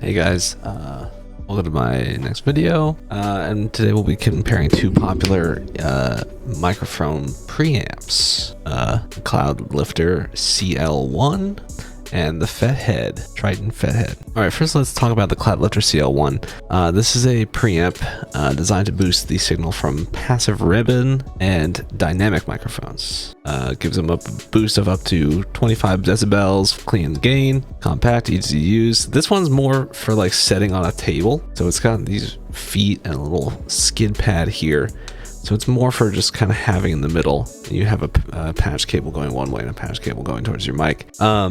Hey guys, welcome to my next video, and today we'll be comparing two popular microphone preamps, the Cloudlifter CL1 and the Fethead, Triton Fethead. Alright, first let's talk about the Cloudlifter CL1. This is a preamp designed to boost the signal from passive ribbon and dynamic microphones. Gives them a boost of up to 25 decibels, clean gain, compact, easy to use. This one's more for like setting on a table. So it's got these feet and a little skid pad here. So it's more for just kind of having in the middle. You have a patch cable going one way and a patch cable going towards your mic. So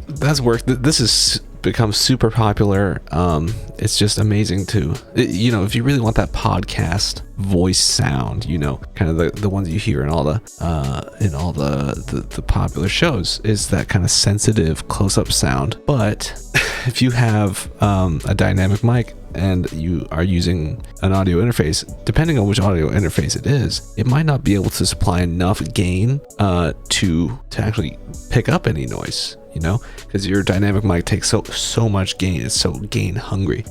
that's worked. This has become super popular. It's just amazing to, if you really want that podcast voice sound, kind of the ones you hear in all the popular shows, is that kind of sensitive close-up sound. But if you have a dynamic mic and you are using an audio interface, depending on which audio interface it is, it might not be able to supply enough gain to actually pick up any noise, because your dynamic mic takes so much gain. It's so gain hungry.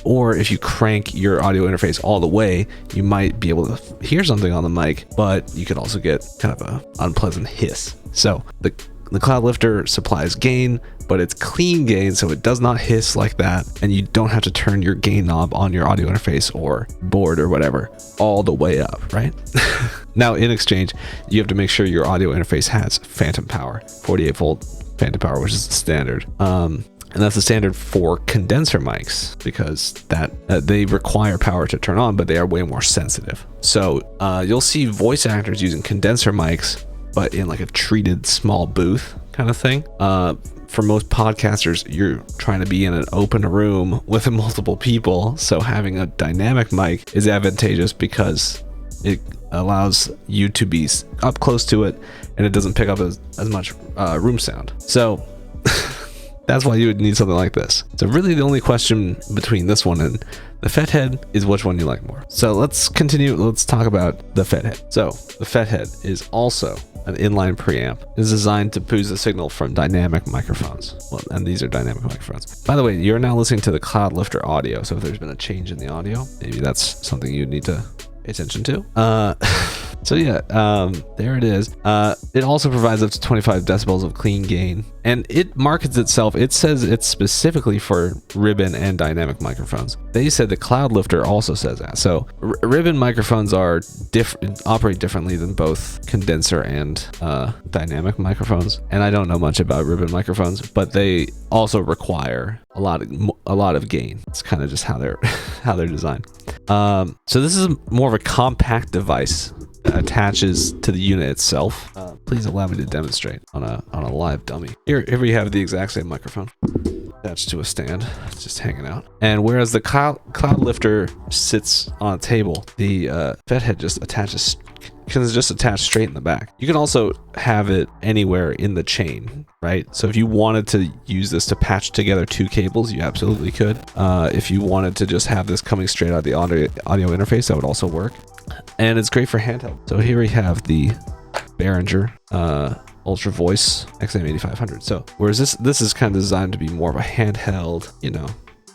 Or if you crank your audio interface all the way, you might be able to hear something on the mic, but you could also get kind of an unpleasant hiss. So the Cloudlifter supplies gain, but it's clean gain, so it does not hiss like that, and you don't have to turn your gain knob on your audio interface or board or whatever all the way up, right? Now, in exchange, you have to make sure your audio interface has phantom power, 48 volt phantom power, which is the standard. And that's the standard for condenser mics, because they require power to turn on, but they are way more sensitive. So you'll see voice actors using condenser mics, but in like a treated small booth kind of thing. For most podcasters, you're trying to be in an open room with multiple people, so having a dynamic mic is advantageous because it allows you to be up close to it, and it doesn't pick up as much room sound. So that's why you would need something like this. So really the only question between this one and the Fethead is which one you like more. So let's continue. Let's talk about the Fethead. So the Fethead is also an inline preamp. It is designed to boost the signal from dynamic microphones. Well, and these are dynamic microphones. By the way, you're now listening to the Cloudlifter audio. So if there's been a change in the audio, maybe that's something you need to pay attention to. So yeah, there it is. It also provides up to 25 decibels of clean gain, and it markets itself. It says it's specifically for ribbon and dynamic microphones. They said the Cloudlifter also says that. So ribbon microphones are operate differently than both condenser and dynamic microphones. And I don't know much about ribbon microphones, but they also require a lot of gain. It's kind of just how they're designed. So this is more of a compact device that attaches to the unit itself. Please allow me to demonstrate on a live dummy. Here we have the exact same microphone attached to a stand. It's just hanging out. And whereas the Cloudlifter sits on a table, the Fethead can just attach straight in the back. You can also have it anywhere in the chain, right? So if you wanted to use this to patch together two cables, you absolutely could. If you wanted to just have this coming straight out of the audio interface, that would also work. And it's great for handheld. So here we have the Behringer Ultra Voice XM8500. So whereas this is kind of designed to be more of a handheld,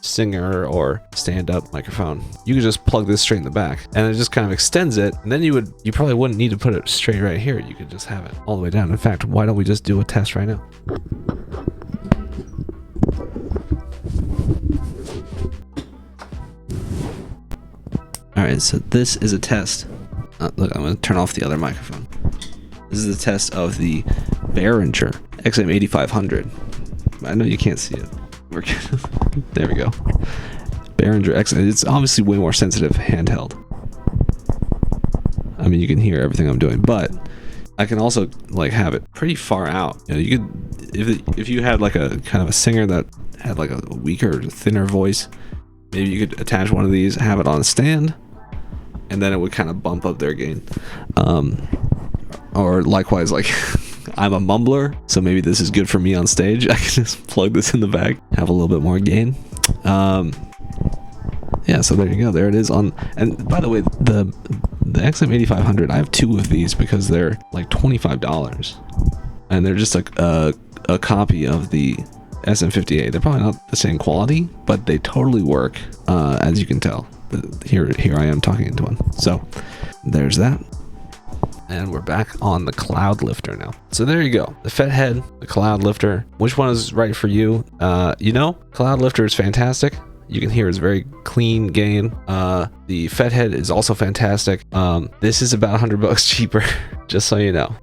singer or stand-up microphone, you could just plug this straight in the back, and it just kind of extends it. And then you probably wouldn't need to put it straight right here. You could just have it all the way down. In fact, why don't we just do a test right now? All right, so this is a test. Look, I'm going to turn off the other microphone. This is a test of the Behringer XM8500. I know you can't see it. There we go. Behringer XM. It's obviously way more sensitive handheld. I mean, you can hear everything I'm doing, but I can also have it pretty far out. You could, if you had like a kind of a singer that had like a weaker, thinner voice, maybe you could attach one of these, have it on a stand, and then it would kind of bump up their gain. Or likewise, like I'm a mumbler, so maybe this is good for me on stage. I can just plug this in the back, have a little bit more gain. Yeah, so there you go. There it is on. And by the way, the XM8500, I have two of these because they're like $25, and they're just a copy of the SM58. They're probably not the same quality, but they totally work, as you can tell. Here I am talking into one. So there's that. And we're back on the Cloudlifter now. So there you go. The Fethead, the Cloudlifter. Which one is right for you? Cloudlifter is fantastic. You can hear it's very clean gain. The Fethead is also fantastic. This is about $100 cheaper, just so you know.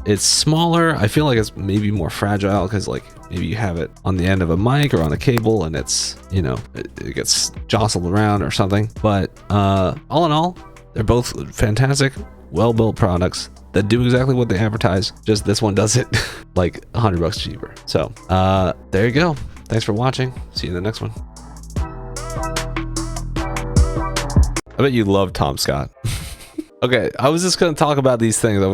It's smaller. I feel like it's maybe more fragile because like maybe you have it on the end of a mic or on a cable and it's, it gets jostled around or something. But all in all, they're both fantastic, well-built products that do exactly what they advertise. Just this one does it like $100 cheaper. So there you go. Thanks for watching. See you in the next one. I bet you love Tom Scott. Okay, I was just going to talk about these things. I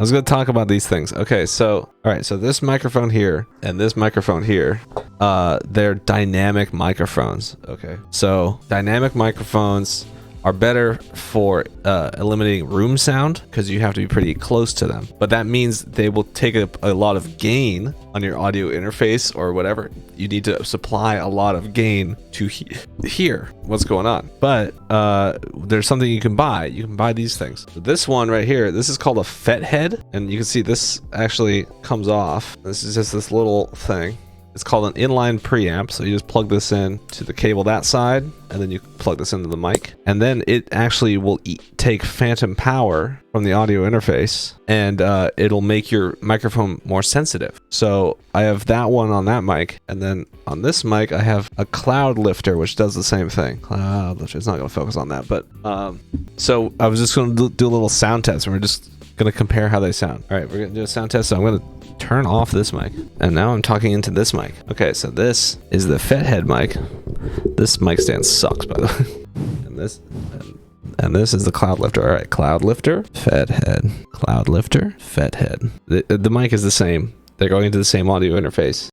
was going to talk about these things. Okay, so, all right, so this microphone here and this microphone here, they're dynamic microphones, okay? So dynamic microphones are better for eliminating room sound because you have to be pretty close to them. But that means they will take a lot of gain on your audio interface or whatever. You need to supply a lot of gain to hear what's going on. But there's something you can buy. You can buy these things. So this one right here, this is called a Fethead. And you can see this actually comes off. This is just this little thing. It's called an inline preamp. So you just plug this in to the cable that side, and then you plug this into the mic. And then it actually will take phantom power from the audio interface, and it'll make your microphone more sensitive. So I have that one on that mic. And then on this mic, I have a Cloudlifter, which does the same thing. Cloudlifter, it's not going to focus on that. But so I was just going to do a little sound test, and we're just going to compare how they sound. All right, we're going to do a sound test. So I'm going to turn off this mic, and now I'm talking into this mic. Okay, so this is the Fethead mic. This mic stand sucks, by the way. And this is the Cloudlifter. All right, Cloudlifter, Fethead, Cloudlifter, Fethead. The mic is the same. They're going into the same audio interface.